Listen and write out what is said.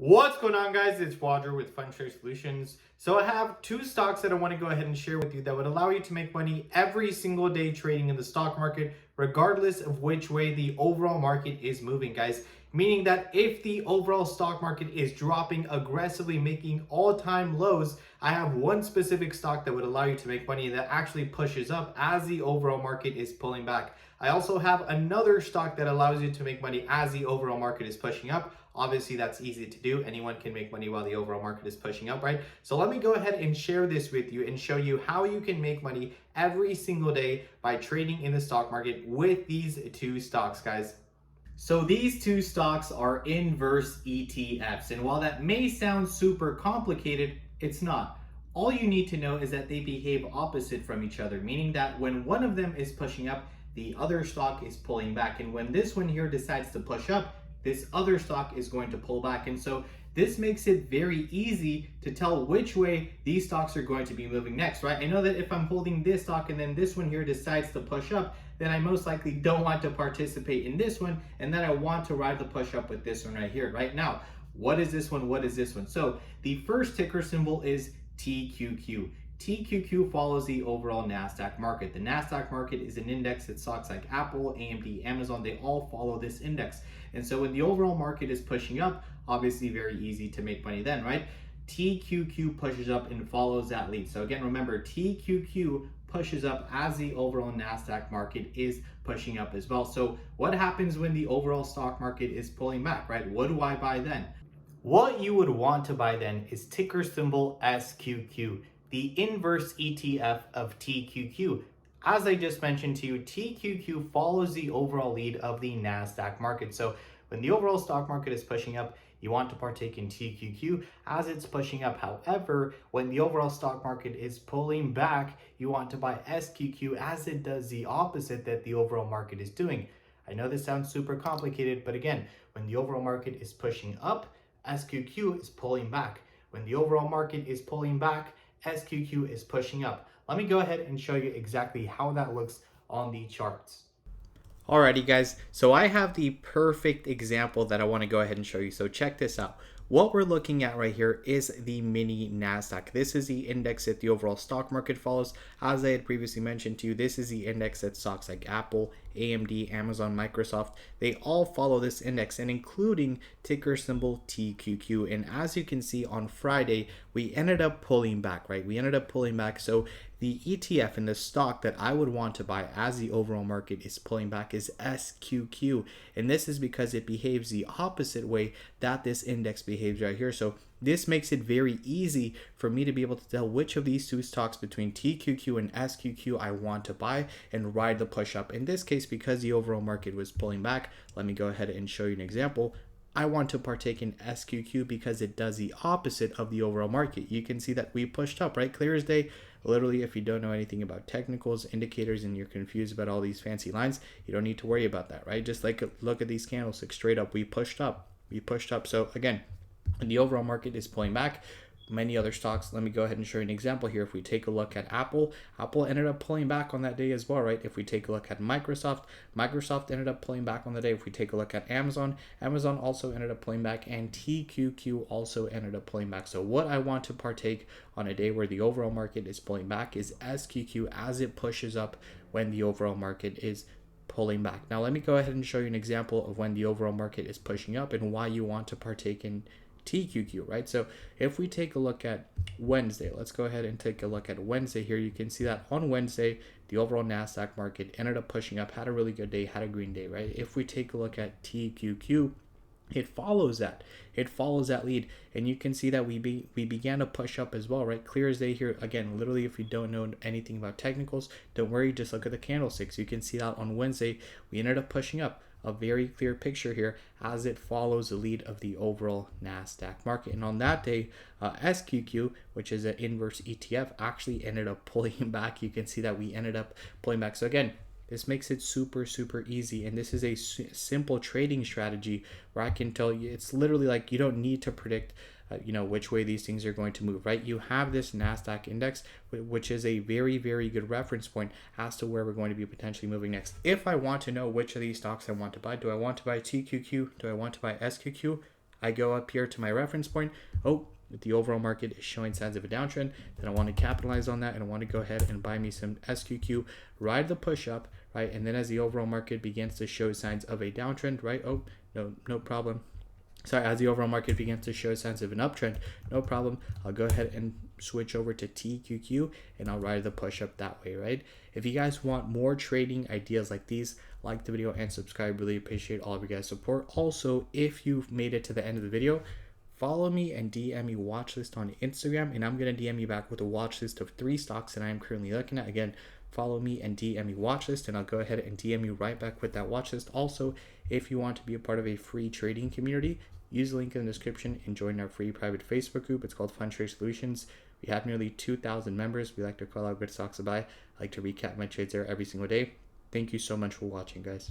What's going on, guys? It's Roger with FundTrade Solutions. So I have two stocks that I want to go ahead and share with you that would allow you to make money every single day trading in the stock market, regardless of which way the overall market is moving, guys. Meaning that if the overall stock market is dropping aggressively, making all-time lows, I have one specific stock that would allow you to make money that actually pushes up as the overall market is pulling back. I also have another stock that allows you to make money as the overall market is pushing up. Obviously, that's easy to do. Anyone can make money while the overall market is pushing up, right? So let me go ahead and share this with you and show you how you can make money every single day by trading in the stock market with these two stocks, guys. So these two stocks are inverse ETFs. And while that may sound super complicated, it's not. All you need to know is that they behave opposite from each other, meaning that when one of them is pushing up, the other stock is pulling back. And when this one here decides to push up, this other stock is going to pull back. And so this makes it very easy to tell which way these stocks are going to be moving next, right? I know that if I'm holding this stock and then this one here decides to push up, then I most likely don't want to participate in this one, and then I want to ride the push up with this one right here. Right now, what is this one? What is this one? So the first ticker symbol is TQQ. TQQ follows the overall NASDAQ market. The NASDAQ market is an index that stocks like Apple, AMD, Amazon, they all follow this index. And so when the overall market is pushing up, obviously very easy to make money then, right? TQQ pushes up and follows that lead. So again, remember, TQQ pushes up as the overall NASDAQ market is pushing up as well. So what happens when the overall stock market is pulling back, right? What do I buy then? What you would want to buy then is ticker symbol SQQ, the inverse ETF of TQQ. As I just mentioned to you, TQQ follows the overall lead of the NASDAQ market. So when the overall stock market is pushing up, you want to partake in TQQ as it's pushing up. However, when the overall stock market is pulling back, you want to buy SQQ as it does the opposite that the overall market is doing. I know this sounds super complicated, but again, when the overall market is pushing up, SQQ is pulling back. When the overall market is pulling back, SQQ is pushing up. Let me go ahead and show you exactly how that looks on the charts. Alrighty, guys, so I have the perfect example that I want to go ahead and show you. So check this out. What we're looking at right here is the mini NASDAQ. This is the index that the overall stock market follows. As I had previously mentioned to you, this is the index that stocks like Apple, AMD, Amazon, Microsoft, they all follow this index, and including ticker symbol TQQ. And as you can see on Friday, we ended up pulling back, right? We ended up pulling back. So the ETF and the stock that I would want to buy as the overall market is pulling back is SQQ. And this is because it behaves the opposite way that this index behaves right here. So this makes it very easy for me to be able to tell which of these two stocks between TQQ and SQQ I want to buy and ride the push up. In this case, because the overall market was pulling back, let me go ahead and show you an example. I want to partake in SQQ because it does the opposite of the overall market. You can see that we pushed up, right? Clear as day. Literally, if you don't know anything about technicals, indicators, and you're confused about all these fancy lines, you don't need to worry about that, right? Just like look at these candlesticks straight up. We pushed up. We pushed up. So again, when the overall market is pulling back, many other stocks, let me go ahead and show you an example here. If we take a look at Apple ended up pulling back on that day as well, right? If we take a look at Microsoft ended up pulling back on the day. If we take a look at Amazon also ended up pulling back, and TQQ also ended up pulling back. So what I want to partake on a day where the overall market is pulling back is SQQ as it pushes up when the overall market is pulling back. Now let me go ahead and show you an example of when the overall market is pushing up and why you want to partake in TQQ, right? So if we take a look at Wednesday, let's go ahead and take a look at Wednesday here. You can see that on Wednesday, the overall NASDAQ market ended up pushing up, had a really good day, had a green day, right? If we take a look at TQQ, it follows that. It follows that lead, and you can see that we began to push up as well, right? Clear as day here. Again, literally, if you don't know anything about technicals, don't worry, just look at the candlesticks. You can see that on Wednesday, we ended up pushing up. A very clear picture here as it follows the lead of the overall NASDAQ market. And on that day, SQQ, which is an inverse ETF, actually ended up pulling back. You can see that we ended up pulling back. So again, this makes it super, super easy. And this is a simple trading strategy where I can tell you, it's literally like you don't need to predict which way these things are going to move, right? You have this NASDAQ index, which is a very, very good reference point as to where we're going to be potentially moving next. If I want to know which of these stocks I want to buy, do I want to buy TQQ? Do I want to buy SQQ? I go up here to my reference point. Oh, if the overall market is showing signs of a downtrend, then I want to capitalize on that and I want to go ahead and buy me some SQQ, ride the push up, right? And then as the overall market begins to show signs of a downtrend, right? Oh, no problem. Sorry, as the overall market begins to show signs of an uptrend, no problem. I'll go ahead and switch over to TQQ and I'll ride the push up that way, right? If you guys want more trading ideas like these, like the video and subscribe. Really appreciate all of your guys' support. Also, if you've made it to the end of the video, follow me and DM me watch list on Instagram, and I'm going to DM you back with a watch list of 3 stocks that I am currently looking at. Again, follow me and DM me watch list, and I'll go ahead and DM you right back with that watch list. Also, if you want to be a part of a free trading community, use the link in the description and join our free private Facebook group. It's called Fund Trade Solutions. We have nearly 2,000 members. We like to call out good stocks to buy. I like to recap my trades there every single day. Thank you so much for watching, guys.